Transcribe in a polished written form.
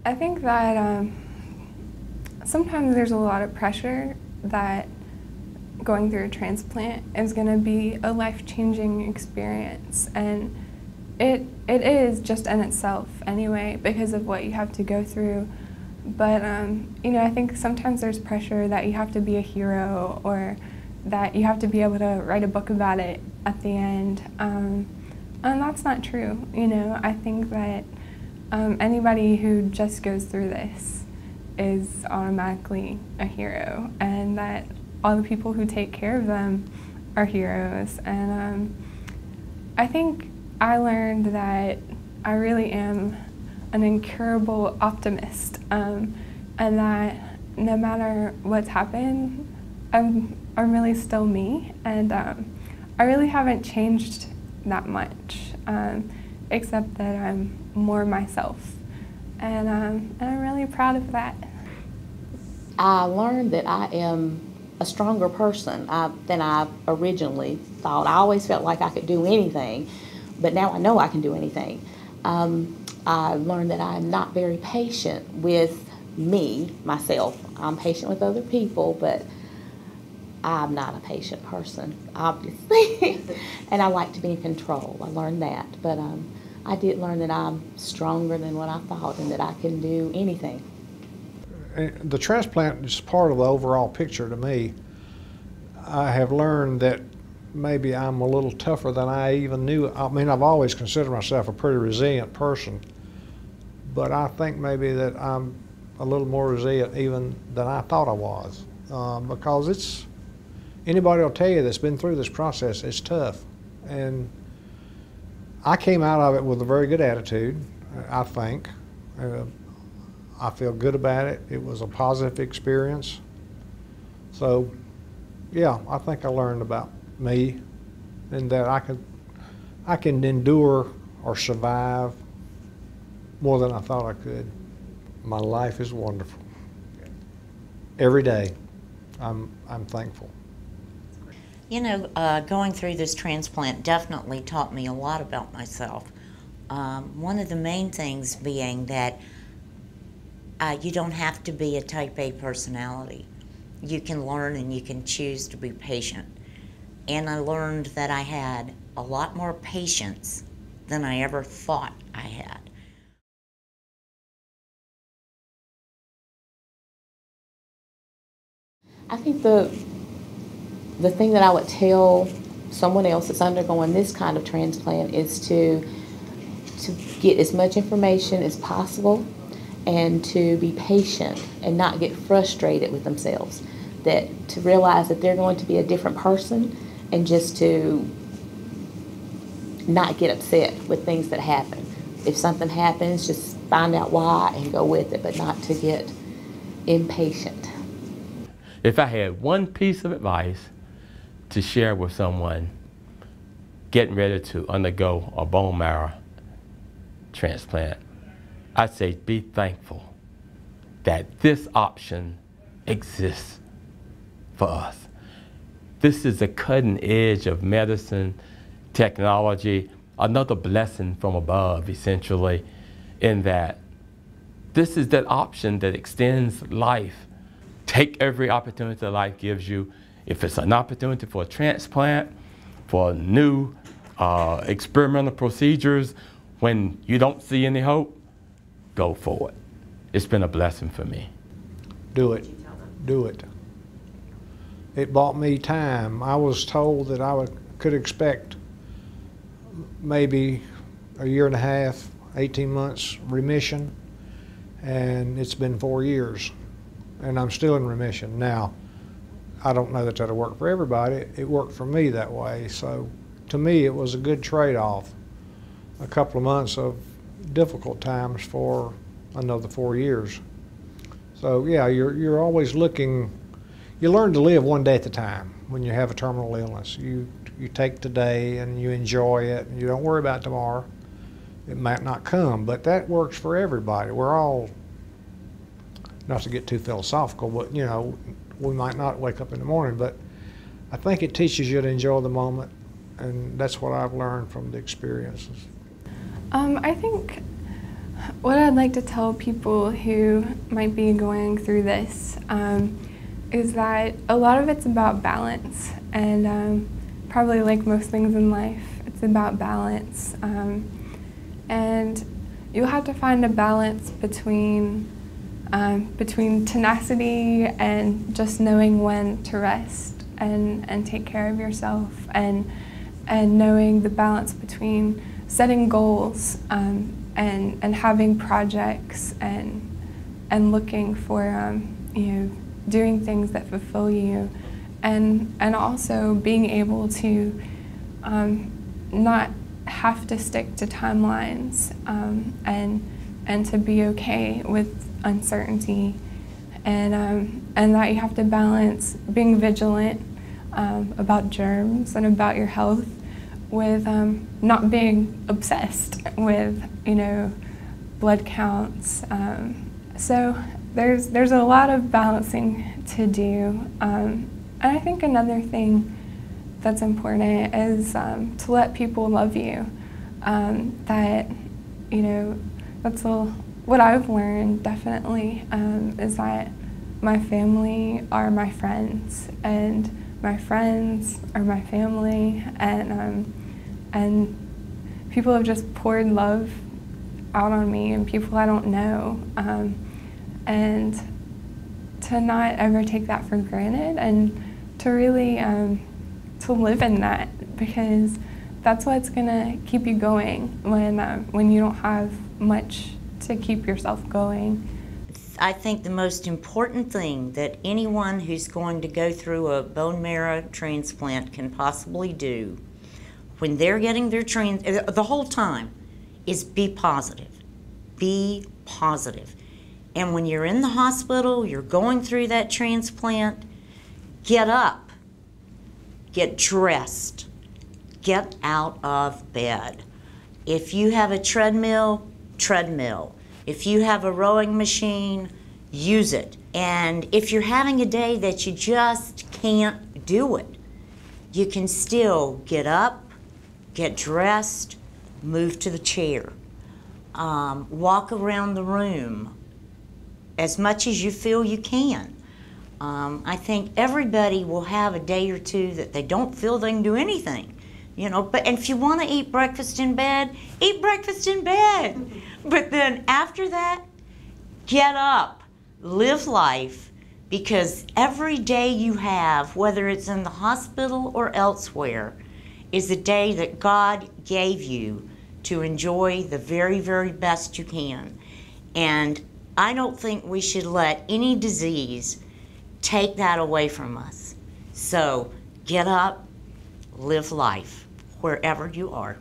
I think that sometimes there's a lot of pressure that going through a transplant is going to be a life-changing experience, and it is just in itself anyway because of what you have to go through. But you know, I think sometimes there's pressure that you have to be a hero or that you have to be able to write a book about it at the end, and that's not true. You know, I think that anybody who just goes through this is automatically a hero, and that all the people who take care of them are heroes. And I think I learned that I really am an incurable optimist, and that no matter what's happened, I'm really still me, and I really haven't changed that much, except that I'm more myself, and I'm really proud of that. I learned that I am a stronger person than I originally thought. I always felt like I could do anything, but now I know I can do anything. I learned that I'm not very patient with myself. I'm patient with other people, but I'm not a patient person, obviously. And I like to be in control. I learned that. But I did learn that I'm stronger than what I thought and that I can do anything. The transplant is part of the overall picture to me. I have learned that maybe I'm a little tougher than I even knew. I mean, I've always considered myself a pretty resilient person, but I think maybe that I'm a little more resilient even than I thought I was, because anybody will tell you that's been through this process, it's tough. And I came out of it with a very good attitude, I think. I feel good about it. It was a positive experience. So, yeah, I think I learned about me and that I can endure or survive more than I thought I could. My life is wonderful. Every day, I'm thankful. You know, going through this transplant definitely taught me a lot about myself. One of the main things being that you don't have to be a type A personality. You can learn and you can choose to be patient. And I learned that I had a lot more patience than I ever thought I had. I think the thing that I would tell someone else that's undergoing this kind of transplant is to get as much information as possible and to be patient and not get frustrated with themselves. That to realize that they're going to be a different person and just to not get upset with things that happen. If something happens, just find out why and go with it, but not to get impatient. If I had one piece of advice to share with someone getting ready to undergo a bone marrow transplant, I'd say be thankful that this option exists for us. This is the cutting edge of medicine, technology, another blessing from above, essentially, in that this is that option that extends life. Take every opportunity that life gives you. If it's an opportunity for a transplant, for new experimental procedures, when you don't see any hope, go for it. It's been a blessing for me. Do it. Do it. It bought me time. I was told that I could expect maybe a year and a half, 18 months remission, and it's been 4 years, and I'm still in remission. Now, I don't know that that'll work for everybody. It worked for me that way, so to me it was a good trade-off. A couple of months of difficult times for another 4 years. So yeah, you're always looking. You learn to live one day at a time when you have a terminal illness. You take today and you enjoy it, and you don't worry about tomorrow. It might not come, but that works for everybody. We're all, not to get too philosophical, but you know, we might not wake up in the morning, but I think it teaches you to enjoy the moment, and that's what I've learned from the experiences. I think what I'd like to tell people who might be going through this is that a lot of it's about balance, and probably like most things in life, it's about balance. And you'll have to find a balance between tenacity and just knowing when to rest and take care of yourself, and knowing the balance between setting goals and having projects and looking for doing things that fulfill you, and also being able to not have to stick to timelines, and to be okay with uncertainty, and that you have to balance being vigilant about germs and about your health with not being obsessed with blood counts. So there's a lot of balancing to do, and I think another thing that's important is to let people love you. That that's what I've learned definitely, is that my family are my friends, and my friends are my family, and people have just poured love out on me, and people I don't know, and to not ever take that for granted, and to really to live in that, because that's what's gonna keep you going when you don't have much to keep yourself going. I think the most important thing that anyone who's going to go through a bone marrow transplant can possibly do when they're getting their the whole time, is be positive. Be positive. And when you're in the hospital, you're going through that transplant, get up, get dressed, get out of bed. If you have a treadmill, treadmill. If you have a rowing machine, use it. And if you're having a day that you just can't do it, you can still get up, get dressed, move to the chair, walk around the room as much as you feel you can. I think everybody will have a day or two that they don't feel they can do anything. But if you want to eat breakfast in bed, eat breakfast in bed. But then after that, get up, live life, because every day you have, whether it's in the hospital or elsewhere, is a day that God gave you to enjoy the very, very best you can. And I don't think we should let any disease take that away from us. So get up, live life, wherever you are.